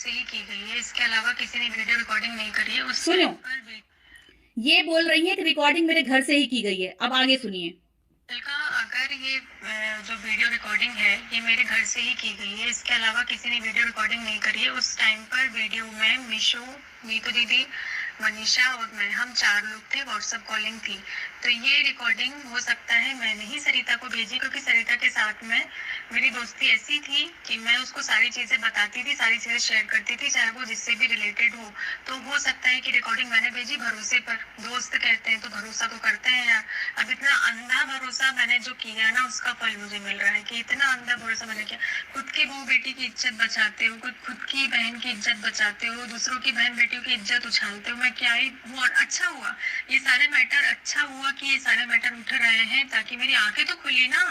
से ही की गई है, इसके अलावा किसी ने वीडियो रिकॉर्डिंग नहीं करी है। उस सुनो, टाइम पर ये बोल रही है कि रिकॉर्डिंग मेरे घर से ही की गई है। अब आगे सुनिए। का अगर ये जो वीडियो रिकॉर्डिंग है ये मेरे घर से ही की गई है, इसके अलावा किसी ने वीडियो रिकॉर्डिंग नहीं करी है। उस टाइम पर वीडियो में मीशू, मीतू दीदी, मनीषा और मैं, हम 4 लोग थे, व्हाट्सएप कॉलिंग थी। तो ये रिकॉर्डिंग हो सकता है मैंने ही सरिता को भेजी, क्योंकि सरिता के साथ में मेरी दोस्ती ऐसी थी कि मैं उसको सारी चीजें बताती थी, सारी चीजें शेयर करती थी, चाहे वो जिससे भी रिलेटेड हो। तो हो सकता है कि रिकॉर्डिंग मैंने भेजी भरोसे पर, दोस्त कहते हैं तो भरोसा तो करते हैं यार। अब इतना अंधा भरोसा मैंने जो किया ना, उसका फल मुझे मिल रहा है कि इतना अंधा भरोसा मैंने किया। खुद की बहू बेटी की इज्जत बचाते हो, खुद की बहन की इज्जत बचाते हो, दूसरों की बहन बेटियों की इज्जत उछालते हो। मैं क्या ही वो, अच्छा हुआ ये सारे मैटर, अच्छा हुआ कि ये सारे मैटर उठ रहे हैं, ताकि मेरी आंखें तो खुली ना।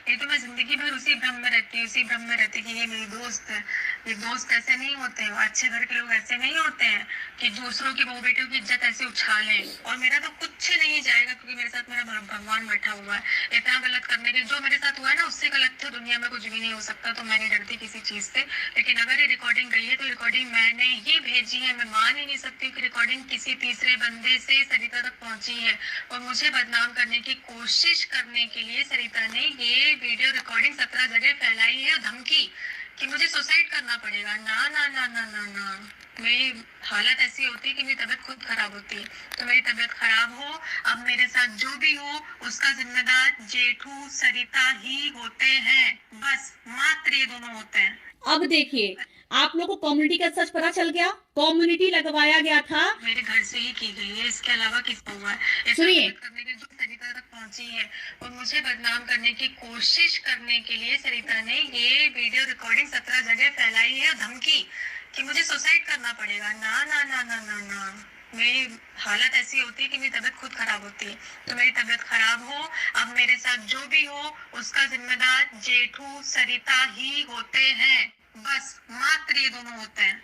ये तो मैं जिंदगी भर उसी भ्रम में रहती, उसी भ्रम में रहती कि ये मेरी दोस्त है। ये दोस्त ऐसे नहीं होते हैं, अच्छे घर के लोग ऐसे नहीं होते हैं कि दूसरों की बहू बेटियों की इज्जत ऐसे उछाले। और मेरा तो कुछ नहीं जाएगा, क्योंकि मेरे साथ मेरा भगवान बैठा हुआ है। इतना गलत करने के जो मेरे साथ हुआ है ना, उससे गलत तो दुनिया में कुछ भी नहीं हो सकता। तो मैं नहीं डरती किसी चीज से। लेकिन अगर ये रिकॉर्डिंग गई है तो रिकॉर्डिंग मैंने ही भेजी है। मैं मान ही नहीं सकती कि रिकॉर्डिंग किसी तीसरे बंदे से सरिता तक पहुंची है। और मुझे बदनाम करने की कोशिश करने के लिए सरिता ने ये वीडियो रिकॉर्डिंग 17 जगह फैलाई है, धमकी कि मुझे सुसाइड करना पड़ेगा। ना ना ना ना ना ना, मेरी हालत ऐसी होती है कि मेरी तबीयत खुद खराब होती है। तो मेरी तबीयत खराब हो, अब मेरे साथ जो भी हो, उसका जिम्मेदार जेठू सरिता ही होते हैं, बस मात्र ये दोनों होते हैं। अब देखिए, आप लोगों को कम्युनिटी का सच पता चल गया। कम्युनिटी लगवाया गया था, मेरे घर से ही की गई है, इसके अलावा किस हुआ है। सुनिए, करने के जो सरिता तक पहुंची है और मुझे बदनाम करने की कोशिश करने के लिए सरिता ने ये वीडियो रिकॉर्डिंग 17 जगह फैलाई है, धमकी कि मुझे सुसाइड करना पड़ेगा। ना ना ना ना ना ना, मेरी हालत ऐसी होती है कि मेरी तबीयत खुद खराब होती है। तो मेरी तबीयत खराब हो, अब मेरे साथ जो भी हो, उसका जिम्मेदार जेठू सरिता ही होते हैं, बस मात्र ये दोनों होते हैं।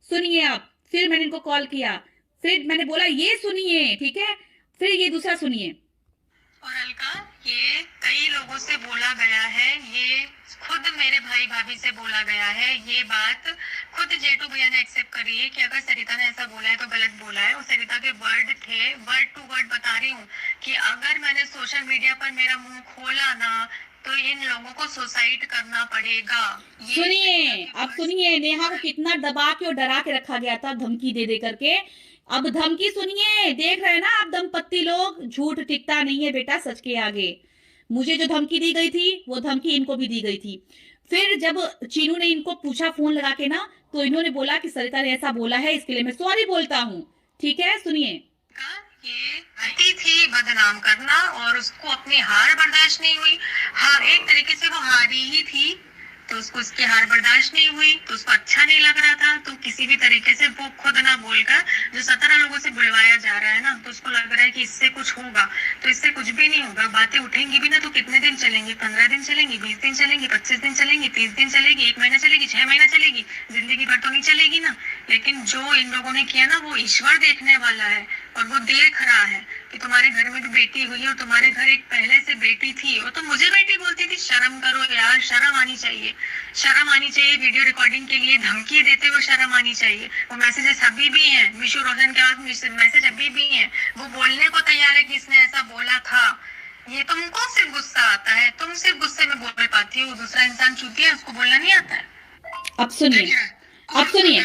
सुनिए आप। फिर मैंने इनको कॉल किया, फिर मैंने बोला ये सुनिए, ठीक है। फिर ये दूसरा सुनिए। और अलका, ये कई लोगों से बोला गया है, ये खुद मेरे भाई भाभी से बोला गया है, ये बात खुद जेठू भैया ने एक्सेप्ट करी है कि अगर सरिता ने ऐसा बोला है तो गलत बोला है। और सरिता के वर्ड थे, वर्ड टू वर्ड बता रही हूँ कि अगर मैंने सोशल मीडिया पर मेरा मुंह खोला ना, तो इन लोगों को सुसाइड करना पड़ेगा। सुनिए, अब सुनिए, नेहा को कितना दबा के और डरा के रखा गया था, धमकी दे दे करके। अब धमकी सुनिए, देख रहे हैं ना आप दंपत्ति लोग, झूठ टिकता नहीं है बेटा सच के आगे। मुझे जो धमकी दी गई थी वो धमकी इनको भी दी गई थी। फिर जब चीनू ने इनको पूछा फोन लगा के ना, तो इन्होंने बोला कि सरिता ने ऐसा बोला है, इसके लिए मैं सॉरी बोलता हूँ। ठीक है, सुनिए। ये गलती थी बदनाम करना, और उसको अपनी हार बर्दाश्त नहीं हुई। हाँ, एक तरीके से वो हारी ही थी, तो उसको उसकी हार बर्दाश्त नहीं हुई, तो उसको अच्छा नहीं लग रहा था। तो किसी भी तरीके से वो खुद ना बोलकर, जो 17 लोगों से बुलवाया जा रहा है ना, तो उसको लग रहा है कि इससे कुछ होगा। तो इससे कुछ भी नहीं होगा। बातें उठेंगी भी ना तो कितने दिन चलेंगी? 15 दिन चलेंगी, 20 दिन चलेंगी, 25 दिन चलेंगी, 30 दिन चलेगी, 1 महीना चलेगी, 6 महीना चलेगी, जिंदगी भर तो नहीं चलेगी ना। लेकिन जो इन लोगों ने किया ना, वो ईश्वर देखने वाला है, और वो देख रहा है कि तुम्हारे घर में भी बेटी हुई है, और तुम्हारे घर एक पहले से बेटी थी। वो तो मुझे बेटी बोलती थी। शर्म करो यार, शर्म आनी चाहिए, शर्म आनी चाहिए। वीडियो रिकॉर्डिंग के लिए धमकी देते हुए शर्म आनी चाहिए। वो मैसेजेस अभी भी हैं, मिशू रोशन के पास मैसेज अभी भी हैं। वो बोलने को तैयार है कि इसने ऐसा बोला था। ये तुमको सिर्फ गुस्सा आता है, तुम सिर्फ गुस्से में बोल पाती हो, दूसरा इंसान चूतिया है, उसको बोलना नहीं आता है। अब सुनिए, अब सुनिए,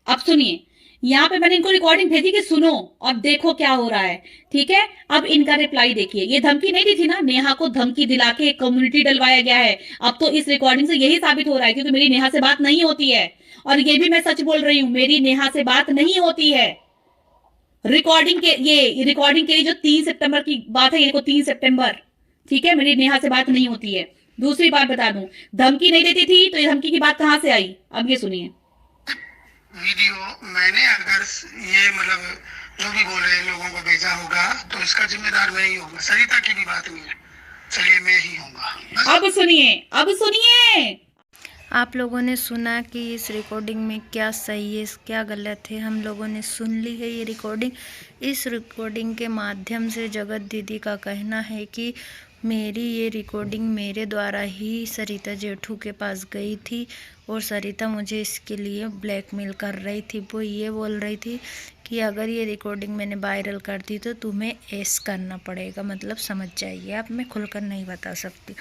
अब सुनिए। यहाँ पे मैंने इनको रिकॉर्डिंग भेजी कि सुनो और देखो क्या हो रहा है। ठीक है, अब इनका रिप्लाई देखिए। ये धमकी नहीं दी थी ना, नेहा को धमकी दिला के कम्युनिटी डलवाया गया है। अब तो इस रिकॉर्डिंग से यही साबित हो रहा है, क्योंकि मेरी नेहा से बात नहीं होती है। और ये भी मैं सच बोल रही हूँ, मेरी नेहा से बात नहीं होती है। रिकॉर्डिंग के लिए जो 3 सितंबर की बात है, ये देखो 3 सितंबर। ठीक है, मेरी नेहा से बात नहीं होती है। दूसरी बात बता दूं, धमकी नहीं देती थी तो ये धमकी की बात कहां से आई? अब ये सुनिए। वीडियो मैंने अगर ये मतलब जो भी बोले लोगों को भेजा होगा, तो इसका जिम्मेदार मैं ही होगा। सरिता की भी बात नहीं है, चलिए मैं ही होगा। अब सुनिए, अब सुनिए। आप लोगों ने सुना कि इस रिकॉर्डिंग में क्या सही है, क्या गलत है। हम लोगों ने सुन ली है ये रिकॉर्डिंग। इस रिकॉर्डिंग के माध्यम से जगत दीदी का कहना है कि मेरी ये रिकॉर्डिंग मेरे द्वारा ही सरिता जेठू के पास गई थी और सरिता मुझे इसके लिए ब्लैकमेल कर रही थी। वो ये बोल रही थी कि अगर ये रिकॉर्डिंग मैंने वायरल कर दी तो तुम्हें ऐस करना पड़ेगा, मतलब समझ जाइए आप, मैं खुलकर नहीं बता सकती।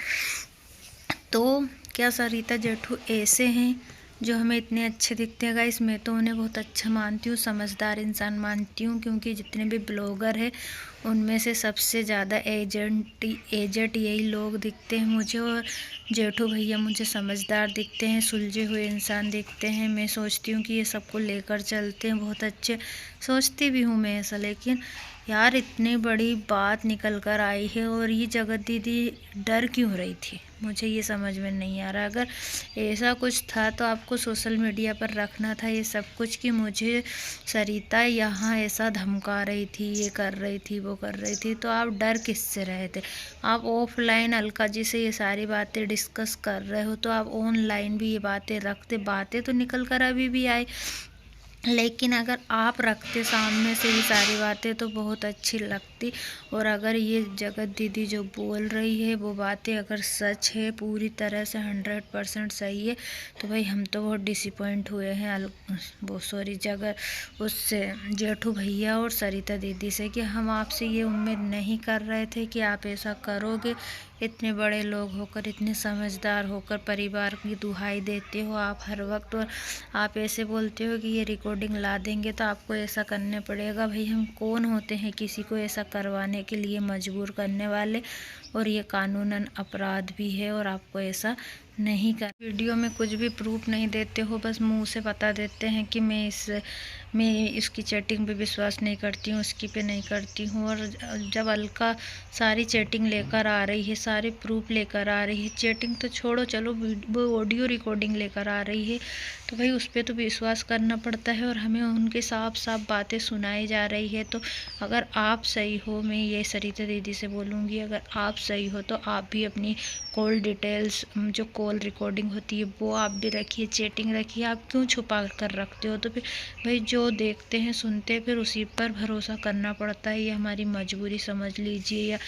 तो क्या सरिता जेठू ऐसे हैं जो हमें इतने अच्छे दिखते हैं? गाइस मैं तो उन्हें बहुत अच्छा मानती हूँ, समझदार इंसान मानती हूँ, क्योंकि जितने भी ब्लॉगर हैं उनमें से सबसे ज़्यादा एजेंट यही लोग दिखते हैं मुझे। और जेठू भैया मुझे समझदार दिखते हैं, सुलझे हुए इंसान दिखते हैं। मैं सोचती हूँ कि ये सबको लेकर चलते हैं, बहुत अच्छे सोचती भी हूँ मैं ऐसा। लेकिन यार इतनी बड़ी बात निकल कर आई है और ये जगत दीदी डर क्यों रही थी, मुझे ये समझ में नहीं आ रहा। अगर ऐसा कुछ था तो आपको सोशल मीडिया पर रखना था ये सब कुछ, कि मुझे सरिता यहाँ ऐसा धमका रही थी, ये कर रही थी, वो कर रही थी। तो आप डर किससे रहे थे? आप ऑफलाइन अलका जी से ये सारी बातें डिस्कस कर रहे हो तो आप ऑनलाइन भी ये बातें रखते, बातें तो निकल कर अभी भी आई। लेकिन अगर आप रखते सामने से ये सारी बातें तो बहुत अच्छी लगती। और अगर ये जगत दीदी जो बोल रही है वो बातें अगर सच है, पूरी तरह से 100% सही है, तो भाई हम तो बहुत डिसअपॉइंट हुए हैं वो सॉरी जगत उससे, जेठू भैया और सरिता दीदी से, कि हम आपसे ये उम्मीद नहीं कर रहे थे कि आप ऐसा करोगे। इतने बड़े लोग होकर, इतने समझदार होकर परिवार की दुहाई देते हो आप हर वक्त, और आप ऐसे बोलते हो कि ये रिकॉर्डिंग ला देंगे तो आपको ऐसा करने पड़ेगा। भाई हम कौन होते हैं किसी को ऐसा करवाने के लिए मजबूर करने वाले? और ये कानूनन अपराध भी है और आपको ऐसा नहीं कर। वीडियो में कुछ भी प्रूफ नहीं देते हो, बस मुंह से बता देते हैं कि मैं इसकी चैटिंग पे विश्वास नहीं करती हूँ, उसकी पे नहीं करती हूँ। और जब अलका सारी चैटिंग लेकर आ रही है, सारे प्रूफ लेकर आ रही है, चैटिंग तो छोड़ो, चलो वो ऑडियो रिकॉर्डिंग लेकर आ रही है, तो भाई उस पर तो विश्वास करना पड़ता है। और हमें उनके साफ साफ बातें सुनाई जा रही है। तो अगर आप सही हो, मैं ये सरिता दीदी से बोलूँगी, अगर आप सही हो तो आप भी अपनी कॉल डिटेल्स, जो कॉल रिकॉर्डिंग होती है वो आप भी रखिए, चैटिंग रखिए। आप क्यों छुपा कर रखते हो? तो फिर भाई जो देखते हैं सुनते हैं फिर उसी पर भरोसा करना पड़ता है, ये हमारी मजबूरी समझ लीजिए। या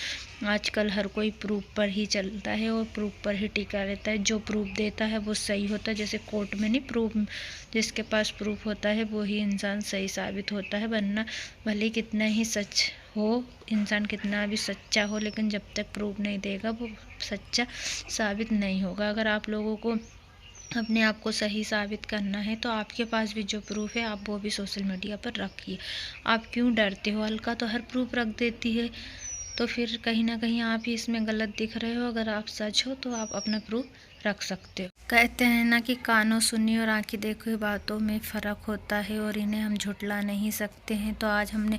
आजकल हर कोई प्रूफ पर ही चलता है और प्रूफ पर ही टिका रहता है। जो प्रूफ देता है वो सही होता है, जैसे कोर्ट में नहीं प्रूफ, जिसके पास प्रूफ होता है वो ही इंसान सही साबित होता है। वरना भले कितना ही सच हो, इंसान कितना भी सच्चा हो, लेकिन जब तक प्रूफ नहीं देगा वो सच्चा साबित नहीं होगा। अगर आप लोगों को अपने आप को सही साबित करना है तो आपके पास भी जो प्रूफ है आप वो भी सोशल मीडिया पर रखिए। आप क्यों डरते हो? अलका तो हर प्रूफ रख देती है, तो फिर कहीं ना कहीं आप ही इसमें गलत दिख रहे हो। अगर आप सच हो तो आप अपना प्रूफ रख सकते हो। कहते हैं ना कि कानों सुनी और आंखें देखी बातों में फ़र्क होता है और इन्हें हम झुठला नहीं सकते हैं। तो आज हमने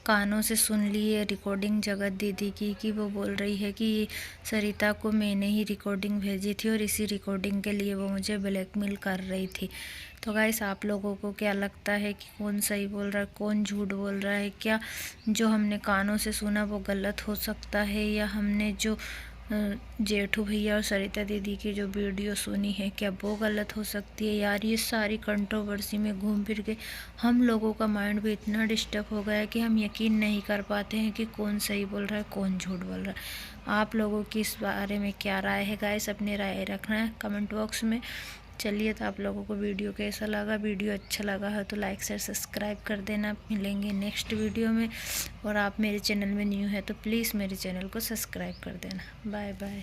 कानों से सुन ली है रिकॉर्डिंग जगत दीदी की, कि वो बोल रही है कि सरिता को मैंने ही रिकॉर्डिंग भेजी थी और इसी रिकॉर्डिंग के लिए वो मुझे ब्लैकमेल कर रही थी। तो गाइस आप लोगों को क्या लगता है कि कौन सही बोल रहा है, कौन झूठ बोल रहा है? क्या जो हमने कानों से सुना वो गलत हो सकता है, या हमने जो जेठू भैया और सरिता दीदी की जो वीडियो सुनी है क्या वो गलत हो सकती है? यार ये सारी कंट्रोवर्सी में घूम फिर के हम लोगों का माइंड भी इतना डिस्टर्ब हो गया है कि हम यकीन नहीं कर पाते हैं कि कौन सही बोल रहा है, कौन झूठ बोल रहा है। आप लोगों की इस बारे में क्या राय है गाइस? अपनी राय रखना है कमेंट बॉक्स में। चलिए, तो आप लोगों को वीडियो कैसा लगा? वीडियो अच्छा लगा है तो लाइक शेयर सब्सक्राइब कर देना। मिलेंगे नेक्स्ट वीडियो में। और आप मेरे चैनल में न्यू है तो प्लीज़ मेरे चैनल को सब्सक्राइब कर देना। Bye bye.